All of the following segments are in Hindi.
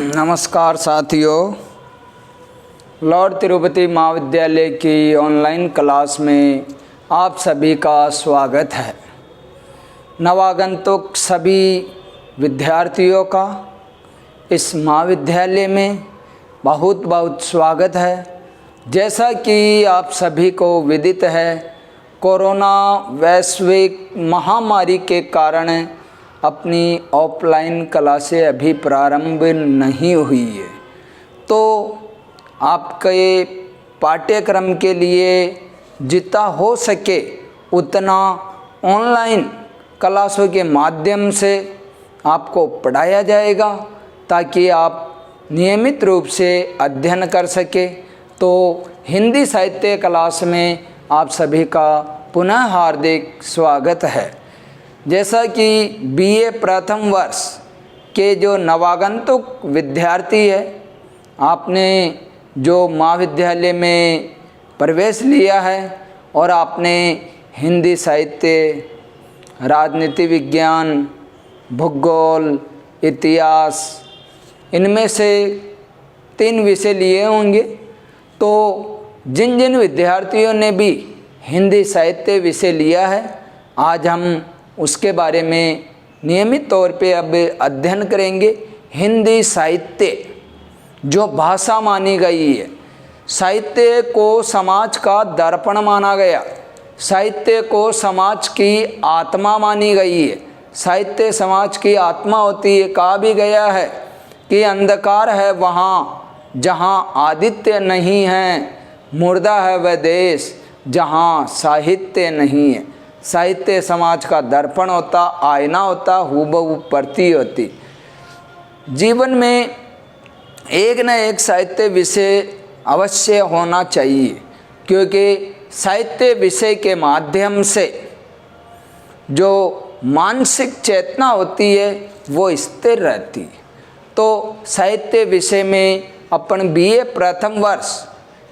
नमस्कार साथियों, लॉर्ड तिरुपति महाविद्यालय की ऑनलाइन क्लास में आप सभी का स्वागत है। नवागंतुक सभी विद्यार्थियों का इस महाविद्यालय में बहुत बहुत स्वागत है। जैसा कि आप सभी को विदित है, कोरोना वैश्विक महामारी के कारण अपनी ऑफलाइन क्लासें अभी प्रारंभ नहीं हुई है, तो आपके पाठ्यक्रम के लिए जितना हो सके उतना ऑनलाइन क्लासों के माध्यम से आपको पढ़ाया जाएगा ताकि आप नियमित रूप से अध्ययन कर सके। तो हिंदी साहित्य क्लास में आप सभी का पुनः हार्दिक स्वागत है। जैसा कि बीए प्रथम वर्ष के जो नवागंतुक विद्यार्थी है, आपने जो महाविद्यालय में प्रवेश लिया है और आपने हिंदी साहित्य, राजनीति विज्ञान, भूगोल, इतिहास, इनमें से 3 विषय लिए होंगे। तो जिन जिन विद्यार्थियों ने भी हिंदी साहित्य विषय लिया है, आज हम उसके बारे में नियमित तौर पे अब अध्ययन करेंगे। हिंदी साहित्य जो भाषा मानी गई है, साहित्य को समाज का दर्पण माना गया, साहित्य को समाज की आत्मा मानी गई है। साहित्य समाज की आत्मा होती है। कहा भी गया है कि अंधकार है वहाँ जहाँ आदित्य नहीं है, मुर्दा है वह देश जहाँ साहित्य नहीं है। साहित्य समाज का दर्पण होता, आईना होता, हूबहू प्रति होती। जीवन में एक न एक साहित्य विषय अवश्य होना चाहिए, क्योंकि साहित्य विषय के माध्यम से जो मानसिक चेतना होती है वो स्थिर रहती है। तो साहित्य विषय में अपन बीए प्रथम वर्ष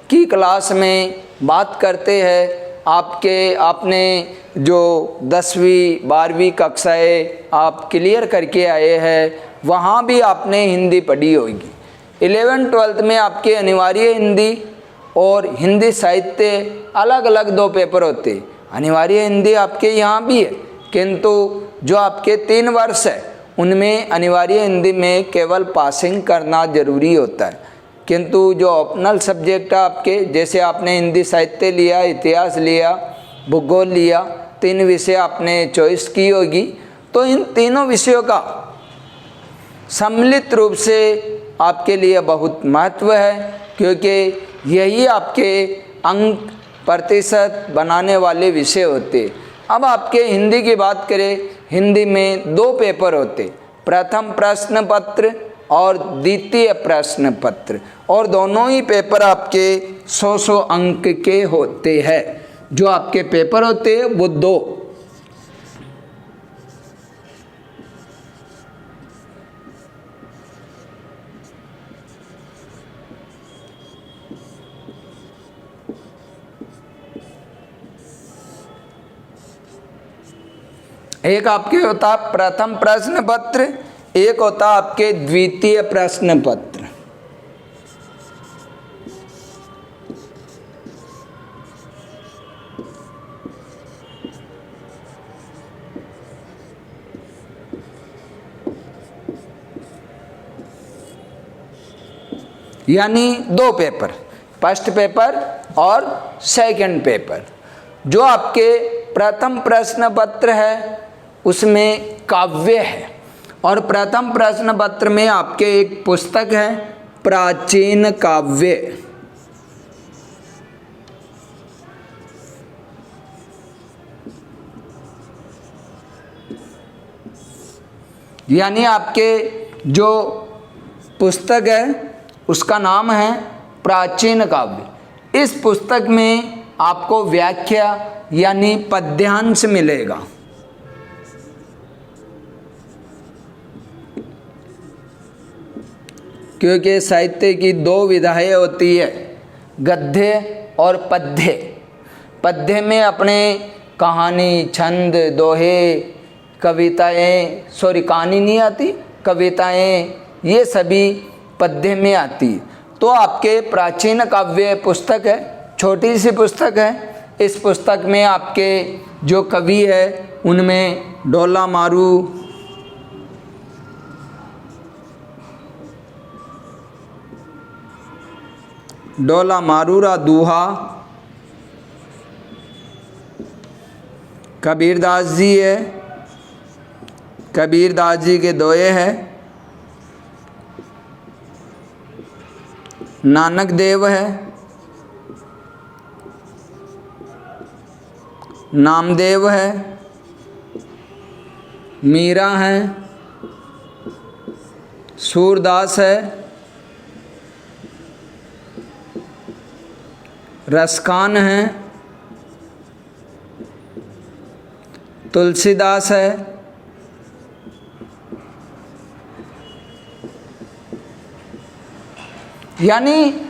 की क्लास में बात करते हैं। आपने जो 10वीं 12वीं कक्षाएँ आप क्लियर करके आए हैं, वहाँ भी आपने हिंदी पढ़ी होगी। 11th 12th में आपके अनिवार्य हिंदी और हिंदी साहित्य अलग अलग 2 पेपर होते। अनिवार्य हिंदी आपके यहाँ भी है, किंतु जो आपके 3 वर्ष है उनमें अनिवार्य हिंदी में केवल पासिंग करना ज़रूरी होता है। किंतु जो ऑप्शनल सब्जेक्ट है आपके, जैसे आपने हिंदी साहित्य लिया, इतिहास लिया, भूगोल लिया, 3 विषय आपने चॉइस की होगी, तो इन तीनों विषयों का सम्मिलित रूप से आपके लिए बहुत महत्व है, क्योंकि यही आपके अंक प्रतिशत बनाने वाले विषय होते। अब आपके हिंदी की बात करें, हिंदी में 2 पेपर होते, प्रथम प्रश्न पत्र और द्वितीय प्रश्न पत्र, और दोनों ही पेपर आपके 100 अंक के होते हैं। जो आपके पेपर होते हैं वो 2। एक आपके होता प्रथम प्रश्न पत्र, एक होता आपके द्वितीय प्रश्न पत्र। यानी 2 पेपर, फर्स्ट पेपर और सेकंड पेपर। जो आपके प्रथम प्रश्न पत्र है उसमें काव्य है, और प्रथम प्रश्न पत्र में आपके एक पुस्तक है प्राचीन काव्य। यानी आपके जो पुस्तक है उसका नाम है प्राचीन काव्य। इस पुस्तक में आपको व्याख्या यानी पद्यांश मिलेगा। क्योंकि साहित्य की 2 विधाएं होती है, गद्य और पद्य। पद्य में अपने कहानी, छंद, दोहे, कविताएं, कहानी नहीं आती, कविताएं, ये सभी पद्य में आती है। तो आपके प्राचीन काव्य पुस्तक है, छोटी सी पुस्तक है। इस पुस्तक में आपके जो कवि है उनमें डोला मारूरा दूहा कबीरदास जी है, कबीरदास जी के दोहे है, नानक देव है, नामदेव है, मीरा है, सूरदास है, रसखान है, तुलसीदास है, यानी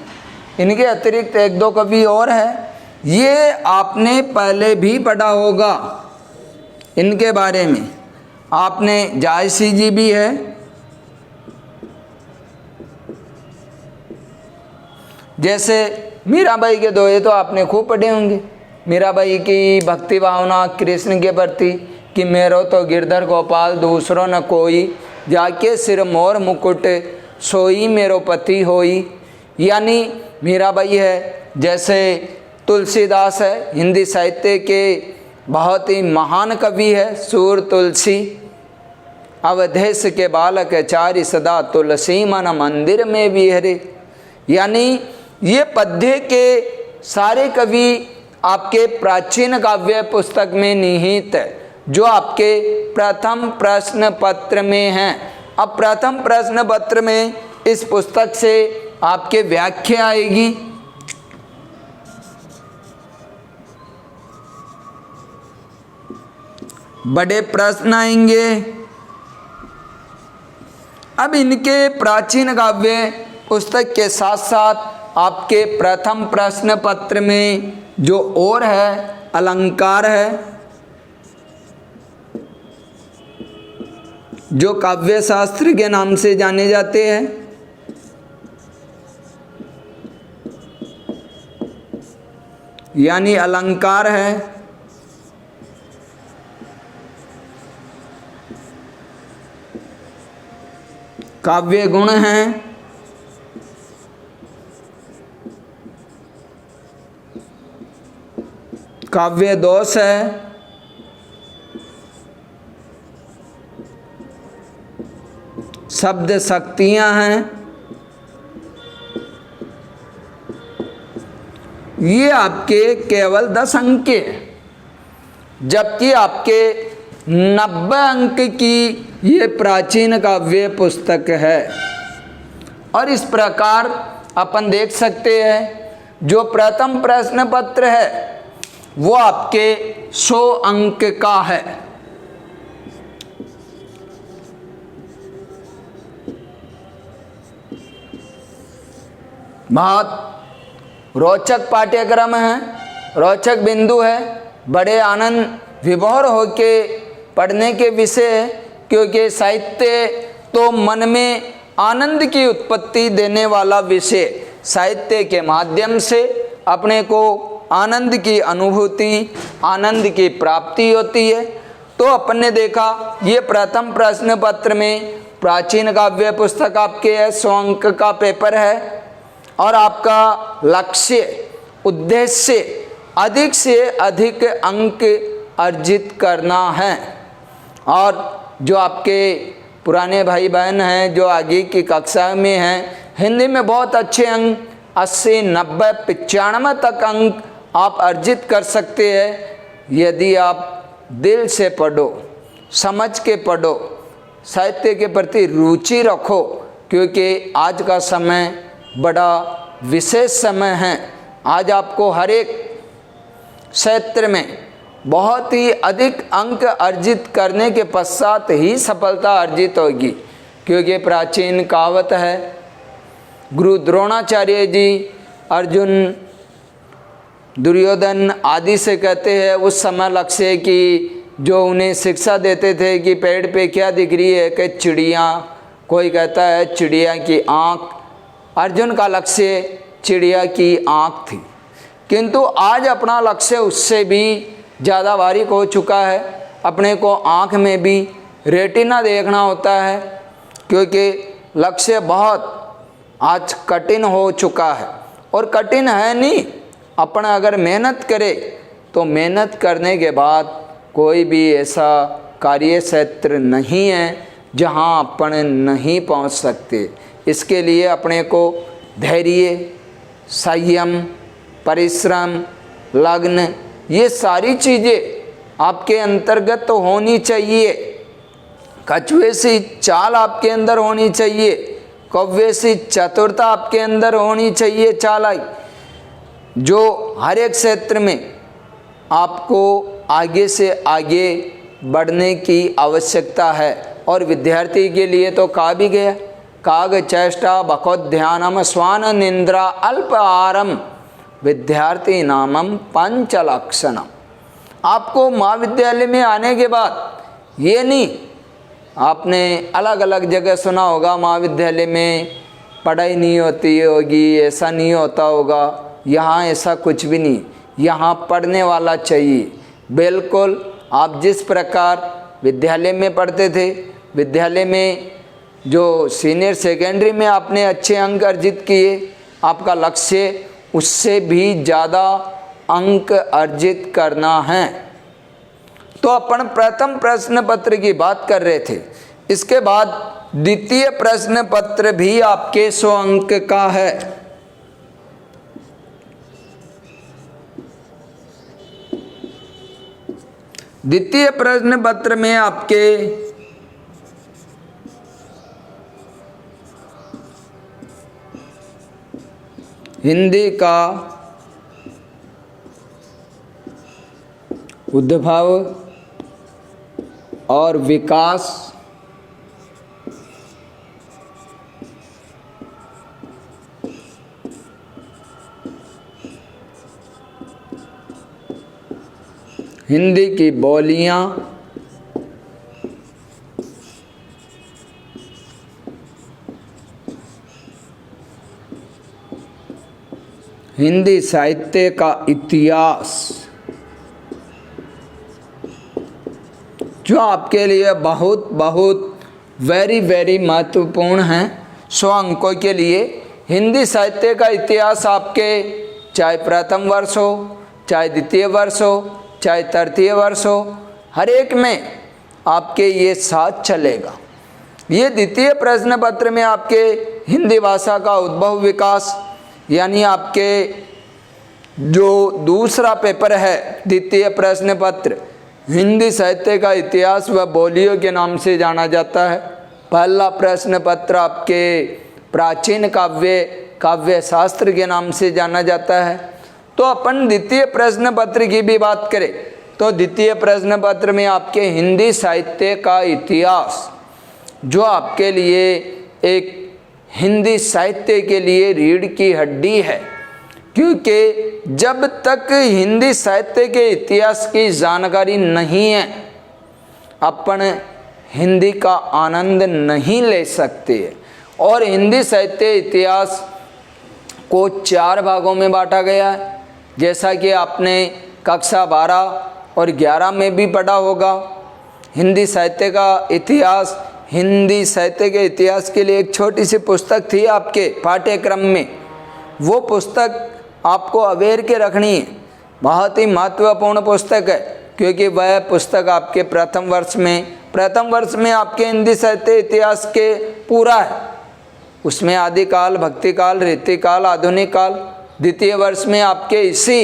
इनके अतिरिक्त एक दो कवि और है। ये आपने पहले भी पढ़ा होगा इनके बारे में। आपने जायसी जी भी है, जैसे मीराबाई के दोहे तो आपने खूब पढ़े होंगे। मीराबाई की भक्ति भावना कृष्ण के प्रति कि मेरो तो गिरधर गोपाल दूसरों न कोई, जाके सिर मोर मुकुट सोई मेरो पति होई। यानी मीराबाई है। जैसे तुलसीदास है, हिंदी साहित्य के बहुत ही महान कवि है। सूर तुलसी अवधेश के बालक चारि सदा तुलसी मन मंदिर में विहरे। यानी ये पद्य के सारे कवि आपके प्राचीन काव्य पुस्तक में निहित है, जो आपके प्रथम प्रश्न पत्र में हैं। अब प्रथम प्रश्न पत्र में इस पुस्तक से आपके व्याख्या आएगी। बड़े प्रश्न आएंगे। अब इनके प्राचीन काव्य पुस्तक के साथ साथ आपके प्रथम प्रश्न पत्र में जो और है अलंकार है, जो काव्य शास्त्र के नाम से जाने जाते हैं। यानी अलंकार है, काव्य गुण हैं, काव्य दोष है, शब्द शक्तियां हैं। ये आपके केवल 10 अंक के, जबकि आपके 90 अंक की ये प्राचीन काव्य पुस्तक है। और इस प्रकार अपन देख सकते हैं जो प्रथम प्रश्न पत्र है वो आपके 100 अंक का है। बहुत रोचक पाठ्यक्रम है, रोचक बिंदु है, बड़े आनंद विभोर होके पढ़ने के विषय है। क्योंकि साहित्य तो मन में आनंद की उत्पत्ति देने वाला विषय, साहित्य के माध्यम से अपने को आनंद की अनुभूति, आनंद की प्राप्ति होती है। तो अपन ने देखा ये प्रथम प्रश्न पत्र में प्राचीन काव्य पुस्तक आपके 100 अंक का पेपर है। और आपका लक्ष्य उद्देश्य अधिक से अधिक अंक अर्जित करना है। और जो आपके पुराने भाई बहन हैं जो आगे की कक्षा में हैं, हिंदी में बहुत अच्छे अंक 80, 90, 95 तक अंक आप अर्जित कर सकते हैं यदि आप दिल से पढ़ो, समझ के पढ़ो, साहित्य के प्रति रुचि रखो। क्योंकि आज का समय बड़ा विशेष समय है। आज आपको हर एक क्षेत्र में बहुत ही अधिक अंक अर्जित करने के पश्चात ही सफलता अर्जित होगी। क्योंकि प्राचीन कहावत है, गुरु द्रोणाचार्य जी अर्जुन, दुर्योधन आदि से कहते हैं उस समय लक्ष्य की जो उन्हें शिक्षा देते थे कि पेड़ पे क्या दिख रही है, कि चिड़िया, कोई कहता है चिड़िया की आँख, अर्जुन का लक्ष्य चिड़िया की आँख थी, किंतु आज अपना लक्ष्य उससे भी ज़्यादा बारीक हो चुका है। अपने को आँख में भी रेटिना देखना होता है, क्योंकि लक्ष्य बहुत आज कठिन हो चुका है। और कठिन है नहीं, अपन अगर मेहनत करे तो मेहनत करने के बाद कोई भी ऐसा कार्य क्षेत्र नहीं है जहां अपन नहीं पहुंच सकते। इसके लिए अपने को धैर्य, संयम, परिश्रम, लगन, ये सारी चीज़ें आपके अंतर्गत तो होनी चाहिए। कछुए सी चाल आपके अंदर होनी चाहिए, कौवे सी चतुरता आपके अंदर होनी चाहिए, चालाकी, जो हर एक क्षेत्र में आपको आगे से आगे बढ़ने की आवश्यकता है। और विद्यार्थी के लिए तो कहा भी गया, काग चेष्टा बकोध्यानम स्वान निंद्रा अल्प आहारम विद्यार्थी नामम पंचलक्षणम। आपको महाविद्यालय में आने के बाद ये नहीं, आपने अलग अलग जगह सुना होगा महाविद्यालय में पढ़ाई नहीं होती होगी, ऐसा नहीं होता होगा। यहाँ ऐसा कुछ भी नहीं, यहाँ पढ़ने वाला चाहिए। बिल्कुल आप जिस प्रकार विद्यालय में पढ़ते थे, विद्यालय में जो सीनियर सेकेंडरी में आपने अच्छे अंक अर्जित किए, आपका लक्ष्य उससे भी ज़्यादा अंक अर्जित करना है। तो अपन प्रथम प्रश्न पत्र की बात कर रहे थे। इसके बाद द्वितीय प्रश्न पत्र भी आपके 100 अंक का है। द्वितीय प्रश्न पत्र में आपके हिंदी का उद्भव और विकास, हिंदी की बोलियां, हिंदी साहित्य का इतिहास, जो आपके लिए बहुत बहुत वेरी महत्वपूर्ण है 100 अंकों के लिए। हिंदी साहित्य का इतिहास आपके चाहे प्रथम वर्ष हो, चाहे द्वितीय वर्ष हो, चाहे तृतीय वर्ष हो, हर एक में आपके ये साथ चलेगा। ये द्वितीय प्रश्न पत्र में आपके हिंदी भाषा का उद्भव विकास, यानी आपके जो दूसरा पेपर है द्वितीय प्रश्न पत्र, हिंदी साहित्य का इतिहास व बोलियों के नाम से जाना जाता है। पहला प्रश्न पत्र आपके प्राचीन काव्य शास्त्र के नाम से जाना जाता है। तो अपन द्वितीय प्रश्न पत्र की भी बात करें तो द्वितीय प्रश्न पत्र में आपके हिंदी साहित्य का इतिहास, जो आपके लिए एक हिंदी साहित्य के लिए रीढ़ की हड्डी है, क्योंकि जब तक हिंदी साहित्य के इतिहास की जानकारी नहीं है अपन हिंदी का आनंद नहीं ले सकते। और हिंदी साहित्य इतिहास को 4 भागों में बांटा गया है, जैसा कि आपने कक्षा 12 और 11 में भी पढ़ा होगा। हिंदी साहित्य का इतिहास, हिंदी साहित्य के इतिहास के लिए एक छोटी सी पुस्तक थी आपके पाठ्यक्रम में, वो पुस्तक आपको अवेयर के रखनी है। बहुत ही महत्वपूर्ण पुस्तक है, क्योंकि वह पुस्तक आपके प्रथम वर्ष में आपके हिंदी साहित्य इतिहास के पूरा है। उसमें आदिकाल, भक्तिकाल, रीतिकाल, आधुनिक काल। द्वितीय वर्ष में आपके इसी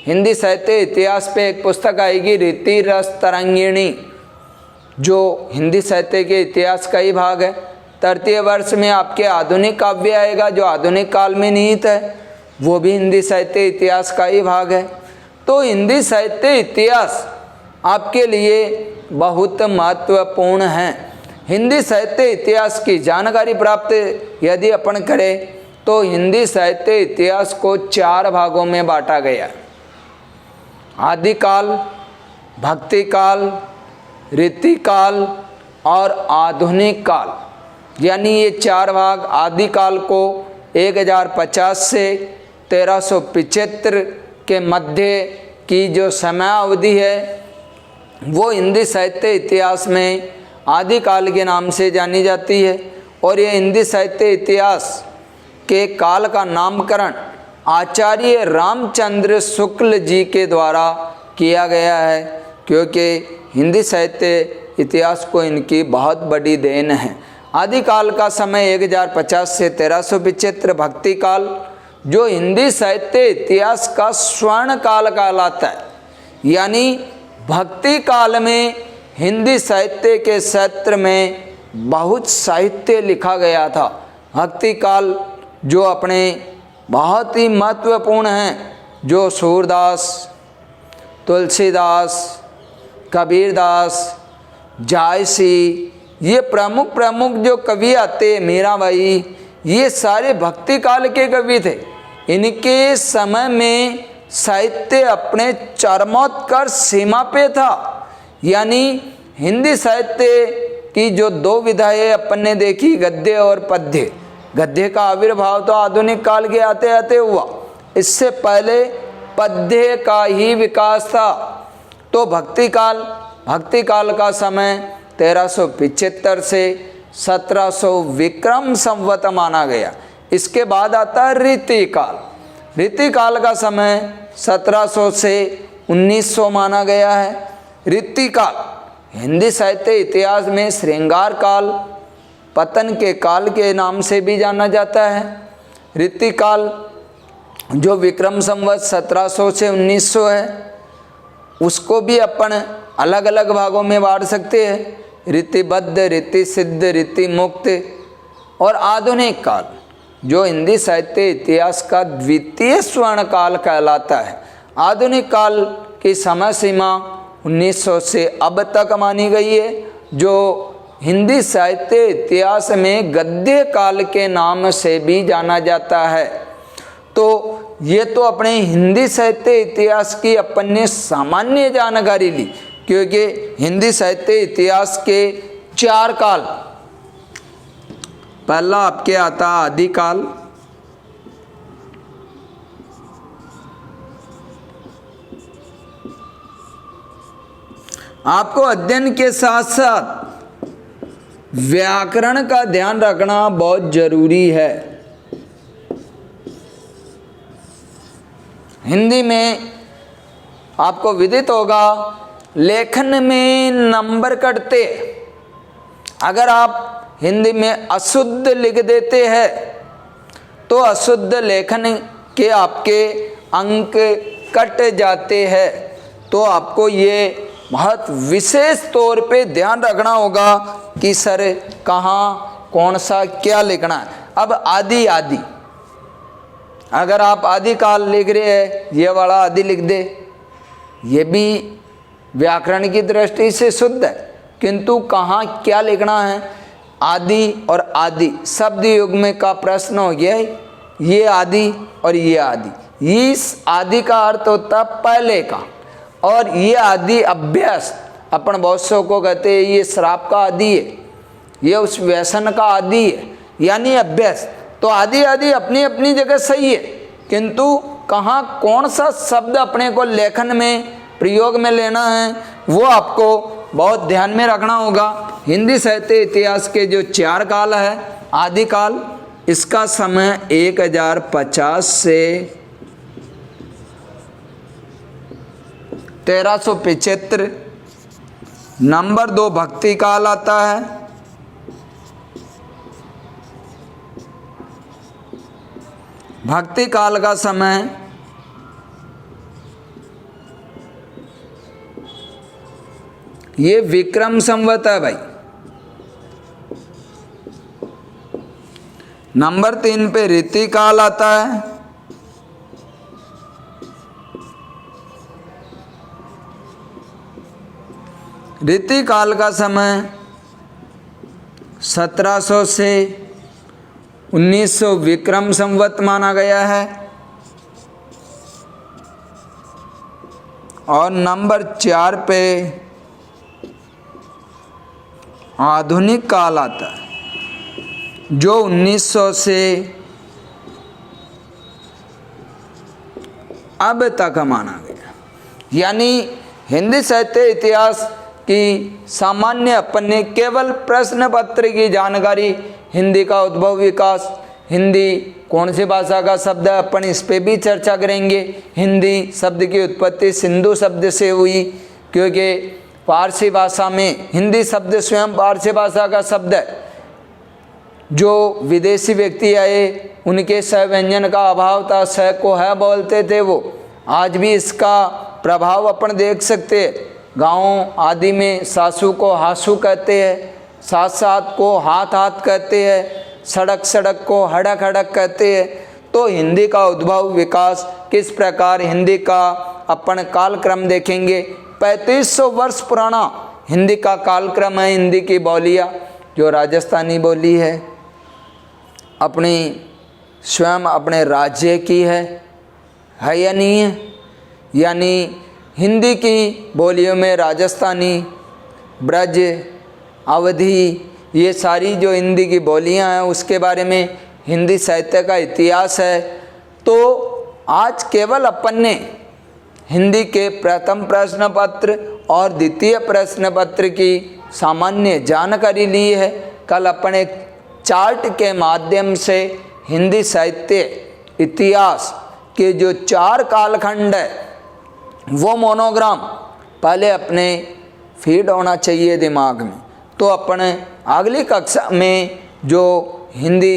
हिंदी साहित्य इतिहास पे एक पुस्तक आएगी, रीति रस तरंगिणी, जो हिंदी साहित्य के इतिहास का ही भाग है। तृतीय वर्ष में आपके आधुनिक काव्य आएगा, जो आधुनिक काल में निहित है, वो भी हिंदी साहित्य इतिहास का ही भाग है। तो हिंदी साहित्य इतिहास आपके लिए बहुत महत्वपूर्ण है। हिंदी साहित्य इतिहास की जानकारी प्राप्त यदि अपन करें तो हिंदी साहित्य इतिहास को 4 भागों में बांटा गया। आदिकाल, भक्तिकाल, रीतिकाल और आधुनिक काल, यानी ये 4 भाग। आदिकाल को 1050 से 1375 के मध्य की जो समयावधि है वो हिंदी साहित्य इतिहास में आदिकाल के नाम से जानी जाती है। और ये हिंदी साहित्य इतिहास के काल का नामकरण आचार्य रामचंद्र शुक्ल जी के द्वारा किया गया है, क्योंकि हिंदी साहित्य इतिहास को इनकी बहुत बड़ी देन है। आदिकाल का समय 1050 से 1375 भक्ति काल जो हिंदी साहित्य इतिहास का स्वर्ण काल कहलाता है, यानी भक्ति काल में हिंदी साहित्य के क्षेत्र में बहुत साहित्य लिखा गया था। भक्ति काल जो अपने बहुत ही महत्वपूर्ण हैं, जो सूरदास, तुलसीदास, कबीरदास, जायसी, ये प्रमुख जो कवि आते, मीराबाई, ये सारे भक्ति काल के कवि थे। इनके समय में साहित्य अपने चरमोत्कर्ष सीमा पे था। यानी हिंदी साहित्य की जो दो विधाएं अपन ने देखी, गद्य और पद्य। गद्य का आविर्भाव तो आधुनिक काल के आते आते हुआ, इससे पहले पद्य का ही विकास था। तो भक्ति काल का समय 1375 से 1700 विक्रम संवत माना गया। इसके बाद आता है रीतिकाल। रीतिकाल का समय 1700 से 1900 माना गया है। रीतिकाल हिंदी साहित्य इतिहास में श्रृंगार काल, पतन के काल के नाम से भी जाना जाता है। रीतिकाल जो विक्रम संवत 1700 से 1900 है, उसको भी अपन अलग अलग भागों में बांट सकते हैं, रीतिबद्ध, रीति सिद्ध, रीति मुक्त। और आधुनिक काल जो हिंदी साहित्य इतिहास का द्वितीय स्वर्ण काल कहलाता है। आधुनिक काल की समय सीमा 1900 से अब तक मानी गई है, जो हिंदी साहित्य इतिहास में गद्य काल के नाम से भी जाना जाता है। तो ये तो अपने हिंदी साहित्य इतिहास की अपन ने सामान्य जानकारी ली, क्योंकि हिंदी साहित्य इतिहास के 4 काल, पहला आपके आता आदिकाल, आपको अध्ययन के साथ साथ व्याकरण का ध्यान रखना बहुत जरूरी है। हिंदी में आपको विदित होगा लेखन में नंबर कटते। अगर आप हिंदी में अशुद्ध लिख देते हैं तो अशुद्ध लेखन के आपके अंक कट जाते हैं। तो आपको ये बहुत विशेष तौर पे ध्यान रखना होगा कि सर कहाँ कौन सा क्या लिखना है। अब आदि अगर आप आदिकाल लिख रहे हैं, ये वाला आदि लिख दे, ये भी व्याकरण की दृष्टि से शुद्ध है, किंतु कहाँ क्या लिखना है। आदि और आदि शब्द युग्म का प्रश्न हो गया है। ये आदि और ये आदि, इस आदि का अर्थ होता पहले का, और ये आदि अभ्यास अपन बहुत सौ को कहते हैं ये शराब का आदि है, ये उस व्यसन का आदि है, यानी अभ्यास। तो आदि अपनी अपनी जगह सही है, किंतु कहाँ कौन सा शब्द अपने को लेखन में प्रयोग में लेना है वो आपको बहुत ध्यान में रखना होगा। हिंदी साहित्य इतिहास के जो 4 काल है, आदिकाल, इसका समय 1050 से 1375। नंबर 2 भक्ति काल आता है। भक्ति काल का समय ये विक्रम संवत है भाई। नंबर 3 पे रीति काल आता है। रीति काल का समय 1700 से 1900 विक्रम संवत माना गया है। और नंबर 4 पे आधुनिक काल आता है, जो 1900 से अब तक माना गया। यानी हिंदी साहित्य इतिहास की सामान्य अपन ने केवल प्रश्न पत्र की जानकारी, हिंदी का उद्भव विकास, हिंदी कौन सी भाषा का शब्द है, अपन इस पे भी चर्चा करेंगे। हिंदी शब्द की उत्पत्ति सिंधु शब्द से हुई, क्योंकि पारसी भाषा में हिंदी शब्द स्वयं पारसी भाषा का शब्द है। जो विदेशी व्यक्ति आए उनके स व्यंजन का अभाव था, स को है बोलते थे वो। आज भी इसका प्रभाव अपन देख सकते हैं। गाँव आदि में सासू को हासू कहते हैं, साथ साथ को हाथ हाथ कहते हैं, सड़क सड़क को हड़क हड़क कहते हैं। तो हिंदी का उद्भव विकास किस प्रकार, हिंदी का अपन कालक्रम देखेंगे। 3500 वर्ष पुराना हिंदी का कालक्रम है। हिंदी की बोलियाँ जो राजस्थानी बोली है अपनी स्वयं अपने राज्य की है या नहीं है। यानी हिंदी की बोलियों में राजस्थानी, ब्रज, अवधी, ये सारी जो हिंदी की बोलियां हैं उसके बारे में हिंदी साहित्य का इतिहास है। तो आज केवल अपन ने हिंदी के प्रथम प्रश्न पत्र और द्वितीय प्रश्न पत्र की सामान्य जानकारी ली है। कल अपन एक चार्ट के माध्यम से हिंदी साहित्य इतिहास के जो 4 कालखंड है वो मोनोग्राम पहले अपने फीड होना चाहिए दिमाग में। तो अपन अगली कक्षा में जो हिंदी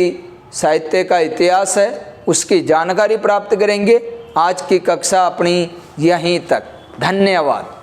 साहित्य का इतिहास है उसकी जानकारी प्राप्त करेंगे। आज की कक्षा अपनी यहीं तक। धन्यवाद।